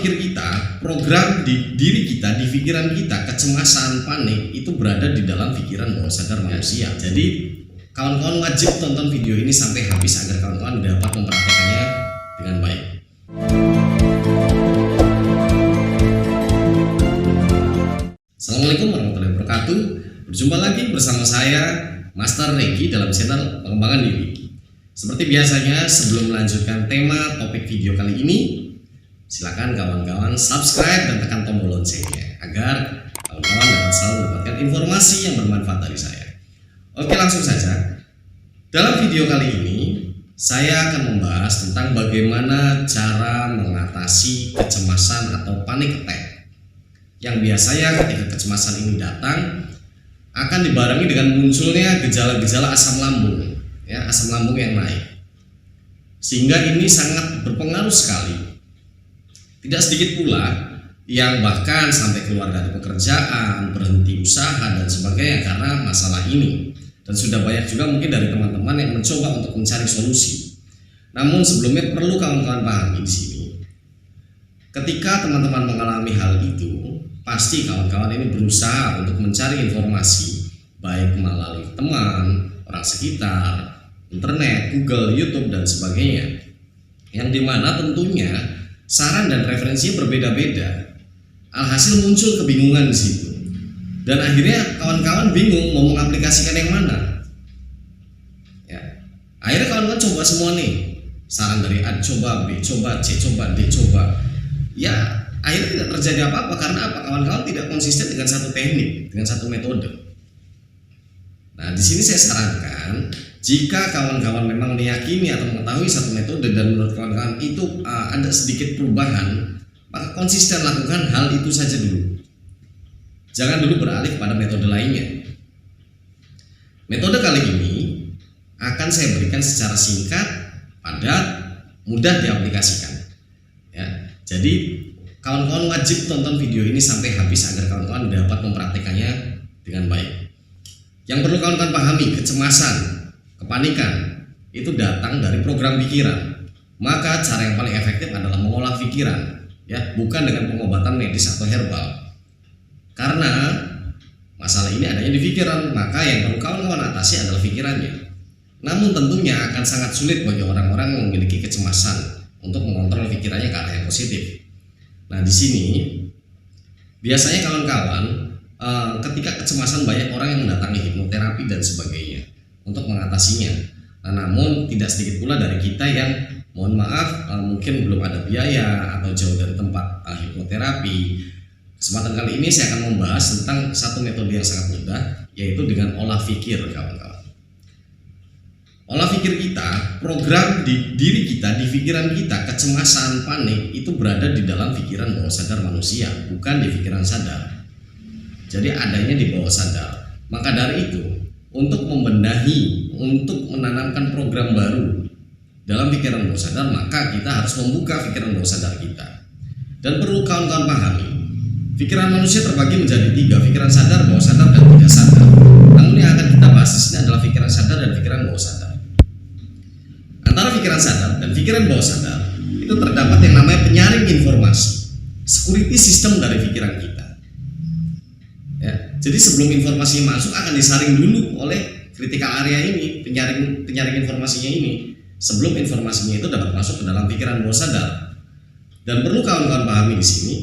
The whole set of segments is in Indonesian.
pikir kita, program di diri kita, di pikiran kita, kecemasan, panik itu berada di dalam pikiran bawah sadar manusia. Jadi kawan-kawan wajib tonton video ini sampai habis agar kawan-kawan dapat mempraktekannya dengan baik. Assalamualaikum warahmatullahi wabarakatuh. Berjumpa lagi bersama saya Master Regi dalam channel pengembangan diri. Seperti biasanya, sebelum melanjutkan tema topik video kali ini, silakan kawan-kawan subscribe dan tekan tombol loncengnya agar kawan-kawan dapat selalu mendapatkan informasi yang bermanfaat dari saya. Oke, langsung saja. Dalam video kali ini saya akan membahas tentang bagaimana cara mengatasi kecemasan atau panic attack yang biasanya ketika kecemasan ini datang akan dibarengi dengan munculnya gejala-gejala asam lambung, asam lambung yang naik, sehingga ini sangat berpengaruh sekali. Tidak sedikit pula yang bahkan sampai keluar dari pekerjaan, berhenti usaha dan sebagainya karena masalah ini. Dan sudah banyak juga mungkin dari teman-teman yang mencoba untuk mencari solusi. Namun sebelumnya perlu kawan-kawan pahami di sini. Ketika teman-teman mengalami hal itu, pasti kawan-kawan ini berusaha untuk mencari informasi, baik melalui teman, orang sekitar, internet, Google, YouTube dan sebagainya. Yang dimana tentunya saran dan referensinya berbeda-beda. Alhasil muncul kebingungan di situ. Dan akhirnya kawan-kawan bingung mau mengaplikasikan yang mana. Akhirnya kawan-kawan coba semua nih. Saran dari A coba, B coba, C coba, D coba. Akhirnya tidak terjadi apa-apa karena apa? Kawan-kawan tidak konsisten dengan satu teknik, dengan satu metode. Nah, di sini saya sarankan jika kawan-kawan memang meyakini atau mengetahui satu metode dan menurut kawan-kawan itu ada sedikit perubahan, maka konsisten lakukan hal itu saja dulu. Jangan dulu beralih kepada metode lainnya. Metode kali ini akan saya berikan secara singkat, padat, mudah diaplikasikan. Jadi kawan-kawan wajib tonton video ini sampai habis agar kawan-kawan dapat mempraktekannya dengan baik. Yang perlu kawan-kawan pahami, kecemasan, kepanikan itu datang dari program pikiran. Maka cara yang paling efektif adalah mengolah pikiran, bukan dengan pengobatan medis atau herbal. Karena masalah ini adanya di pikiran, maka yang perlu kawan-kawan atasi adalah pikirannya. Namun tentunya akan sangat sulit bagi orang-orang yang memiliki kecemasan untuk mengontrol pikirannya ke arah yang positif. Nah, di sini biasanya kawan-kawan ketika kecemasan banyak orang yang mendatangi hipnoterapi dan sebagainya untuk mengatasinya. Nah, namun tidak sedikit pula dari kita yang mohon maaf mungkin belum ada biaya atau jauh dari tempat hipnoterapi. Kesempatan kali ini saya akan membahas tentang satu metode yang sangat mudah, yaitu dengan olah pikir, kawan-kawan. Olah pikir kita, program di diri kita, di pikiran kita, kecemasan, panik itu berada di dalam pikiran bawah sadar manusia, bukan di pikiran sadar. Jadi adanya di bawah sadar. Maka dari itu, untuk membenahi, untuk menanamkan program baru dalam pikiran bawah sadar, maka kita harus membuka pikiran bawah sadar kita. Dan perlu kawan-kawan pahami, pikiran manusia terbagi menjadi 3, pikiran sadar, bawah sadar, dan tidak sadar. Namun yang akan kita bahas di sini adalah pikiran sadar dan pikiran bawah sadar. Antara pikiran sadar dan pikiran bawah sadar itu terdapat yang namanya penyaring informasi, security system dari pikiran kita. Jadi sebelum informasi masuk akan disaring dulu oleh critical area ini, penyaring informasinya ini, sebelum informasinya itu dapat masuk ke dalam pikiran bawah sadar. Dan perlu kawan-kawan pahami di sini,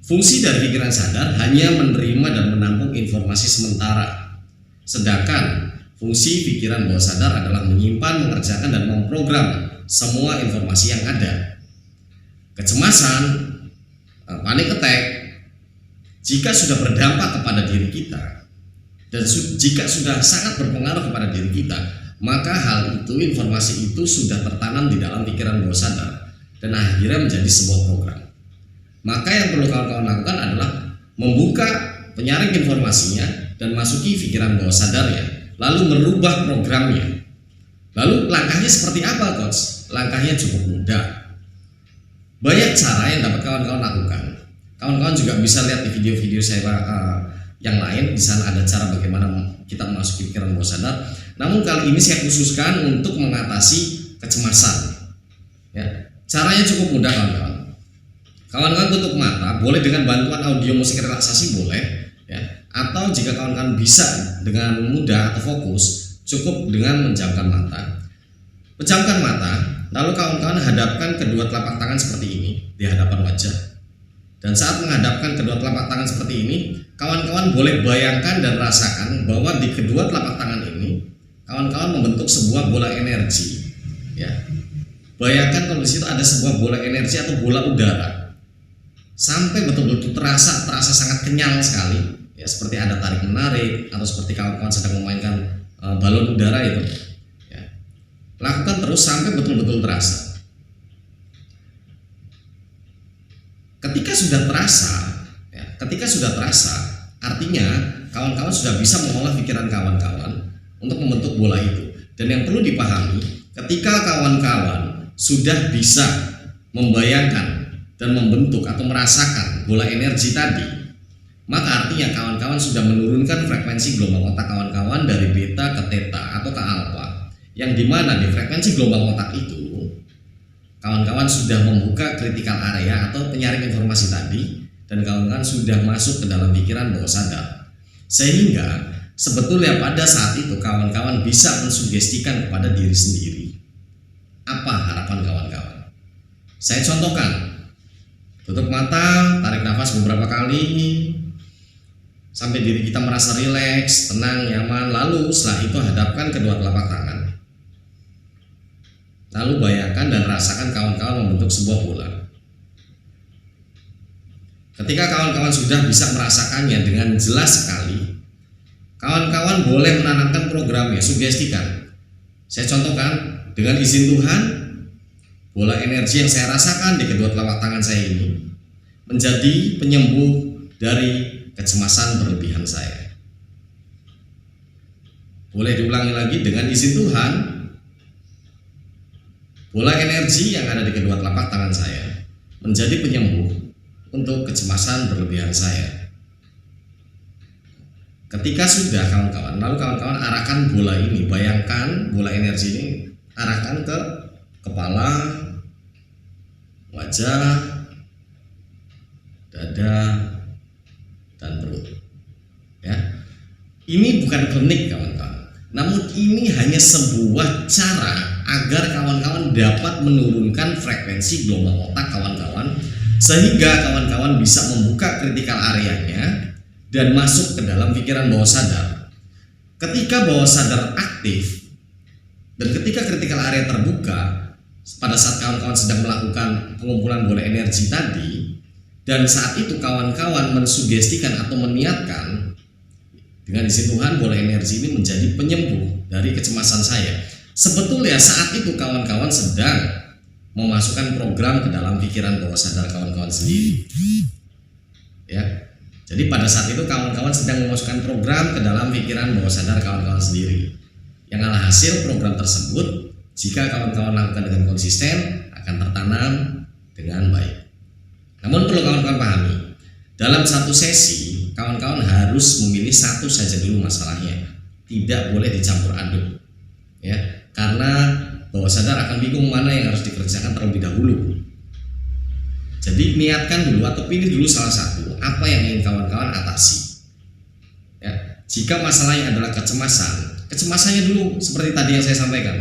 fungsi dari pikiran sadar hanya menerima dan menampung informasi sementara. Sedangkan fungsi pikiran bawah sadar adalah menyimpan, mengerjakan, dan memprogram semua informasi yang ada. Kecemasan, panic attack, jika sudah berdampak kepada diri kita dan jika sudah sangat berpengaruh kepada diri kita, maka hal itu, informasi itu sudah tertanam di dalam pikiran bawah sadar dan akhirnya menjadi sebuah program. Maka yang perlu kawan-kawan lakukan adalah membuka penyaring informasinya dan masuki pikiran bawah sadarnya, lalu merubah programnya. Lalu langkahnya seperti apa, Coach? Langkahnya cukup mudah. Banyak cara yang dapat kawan-kawan lakukan. Kawan-kawan juga bisa lihat di video-video saya yang lain. Di sana ada cara bagaimana kita memasuki pikiran bawah sadar. Namun kali ini saya khususkan untuk mengatasi kecemasan. Caranya cukup mudah, kawan-kawan. Kawan-kawan tutup mata, boleh dengan bantuan audio musik relaksasi boleh, ya. Atau jika kawan-kawan bisa dengan mudah atau fokus, cukup dengan menjamkan mata. Pejamkan mata, lalu kawan-kawan hadapkan kedua telapak tangan seperti ini di hadapan wajah. Dan saat menghadapkan kedua telapak tangan seperti ini, kawan-kawan boleh bayangkan dan rasakan bahwa di kedua telapak tangan ini, kawan-kawan membentuk sebuah bola energi. Ya, bayangkan kalau di situ ada sebuah bola energi atau bola udara, sampai betul-betul terasa sangat kenyal sekali. Ya, seperti ada tarik menarik atau seperti kawan-kawan sedang memainkan balon udara itu. Ya. Lakukan terus sampai betul-betul terasa. Ketika sudah terasa, artinya kawan-kawan sudah bisa mengolah pikiran kawan-kawan untuk membentuk bola itu. Dan yang perlu dipahami, ketika kawan-kawan sudah bisa membayangkan dan membentuk atau merasakan bola energi tadi, maka artinya kawan-kawan sudah menurunkan frekuensi gelombang otak kawan-kawan dari beta ke theta atau ke alpha, yang dimana di frekuensi gelombang otak itu kawan-kawan sudah membuka critical area atau penyaring informasi tadi, dan kawan-kawan sudah masuk ke dalam pikiran bawah sadar, sehingga sebetulnya pada saat itu kawan-kawan bisa mensugestikan kepada diri sendiri. Apa harapan kawan-kawan? Saya contohkan. Tutup mata, tarik nafas beberapa kali sampai diri kita merasa rileks, tenang, nyaman. Lalu setelah itu hadapkan kedua telapak tangan. Lalu bayangkan dan rasakan kawan-kawan membentuk sebuah bola. Ketika kawan-kawan sudah bisa merasakannya dengan jelas sekali, kawan-kawan boleh menanamkan programnya, sugestikan. Saya contohkan, dengan izin Tuhan, bola energi yang saya rasakan di kedua telapak tangan saya ini menjadi penyembuh dari kecemasan berlebihan saya. Boleh diulangi lagi, dengan izin Tuhan, bola energi yang ada di kedua telapak tangan saya menjadi penyembuh untuk kecemasan berlebihan saya. Ketika sudah kawan-kawan, lalu kawan-kawan arahkan bola ini, bayangkan bola energi ini arahkan ke kepala, wajah, dada, dan perut. Ya, ini bukan klinik kawan-kawan, namun ini hanya sebuah cara agar kawan-kawan dapat menurunkan frekuensi gelombang otak kawan-kawan, sehingga kawan-kawan bisa membuka critical areanya dan masuk ke dalam pikiran bawah sadar. Ketika bawah sadar aktif dan ketika critical area terbuka, pada saat kawan-kawan sedang melakukan pengumpulan bola energi tadi, dan saat itu kawan-kawan mensugestikan atau meniatkan, dengan izin Tuhan bola energi ini menjadi penyembuh dari kecemasan saya. Sebetulnya saat itu kawan-kawan sedang memasukkan program ke dalam pikiran bawah sadar kawan-kawan sendiri. Ya. Jadi pada saat itu kawan-kawan sedang memasukkan program ke dalam pikiran bawah sadar kawan-kawan sendiri. Yang alhasil program tersebut, jika kawan-kawan lakukan dengan konsisten, akan tertanam dengan baik. Namun perlu kawan-kawan pahami, dalam satu sesi kawan-kawan harus memilih satu saja dulu masalahnya, tidak boleh dicampur aduk. Ya, karena bawah sadar akan bingung mana yang harus dikerjakan terlebih dahulu. Jadi niatkan dulu atau pilih dulu salah satu apa yang ingin kawan-kawan atasi. Ya, jika masalahnya adalah kecemasannya dulu seperti tadi yang saya sampaikan.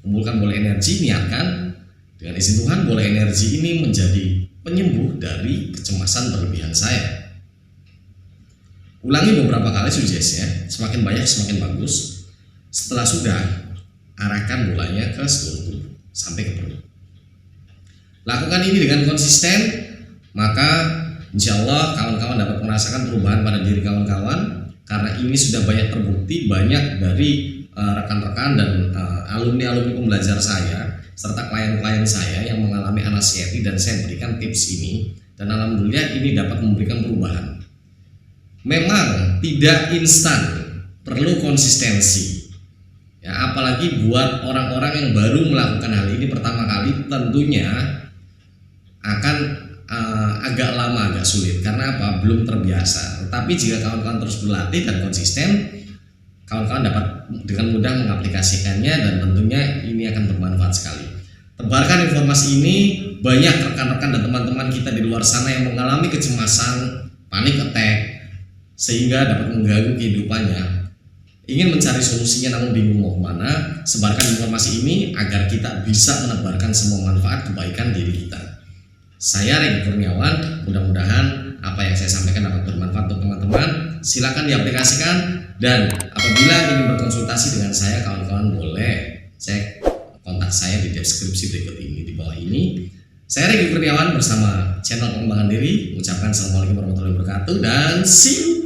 Kumpulkan bola energi, niatkan dengan izin Tuhan bola energi ini menjadi penyembuh dari kecemasan berlebihan saya. Ulangi beberapa kali suggestinya, semakin banyak semakin bagus. Setelah sudah, arahkan bolanya ke seluruh tubuh sampai ke perut. Lakukan ini dengan konsisten, maka insya Allah kawan-kawan dapat merasakan perubahan pada diri kawan-kawan, karena ini sudah banyak terbukti, banyak dari rekan-rekan dan alumni-alumni pembelajar saya serta klien-klien saya yang mengalami anxiety, dan saya berikan tips ini, dan alhamdulillah ini dapat memberikan perubahan. Memang tidak instan, perlu konsistensi. Ya, apalagi buat orang-orang yang baru melakukan hal ini pertama kali, tentunya akan agak lama, agak sulit. Karena apa? Belum terbiasa. Tetapi jika kawan-kawan terus berlatih dan konsisten, kawan-kawan dapat dengan mudah mengaplikasikannya, dan tentunya ini akan bermanfaat sekali. Tebarkan informasi ini banyak rekan-rekan dan teman-teman kita di luar sana yang mengalami kecemasan, panik attack, sehingga dapat mengganggu kehidupannya. Ingin mencari solusinya namun bingung mau kemana, sebarkan informasi ini agar kita bisa menebarkan semua manfaat kebaikan diri kita. Saya Regi Kurniawan, mudah-mudahan apa yang saya sampaikan dapat bermanfaat untuk teman-teman. Silakan diaplikasikan, dan apabila ingin berkonsultasi dengan saya, kawan-kawan boleh cek kontak saya di deskripsi berikut ini, di bawah ini. Saya Regi Kurniawan bersama channel pengembangan diri mengucapkan assalamualaikum warahmatullahi wabarakatuh dan see you.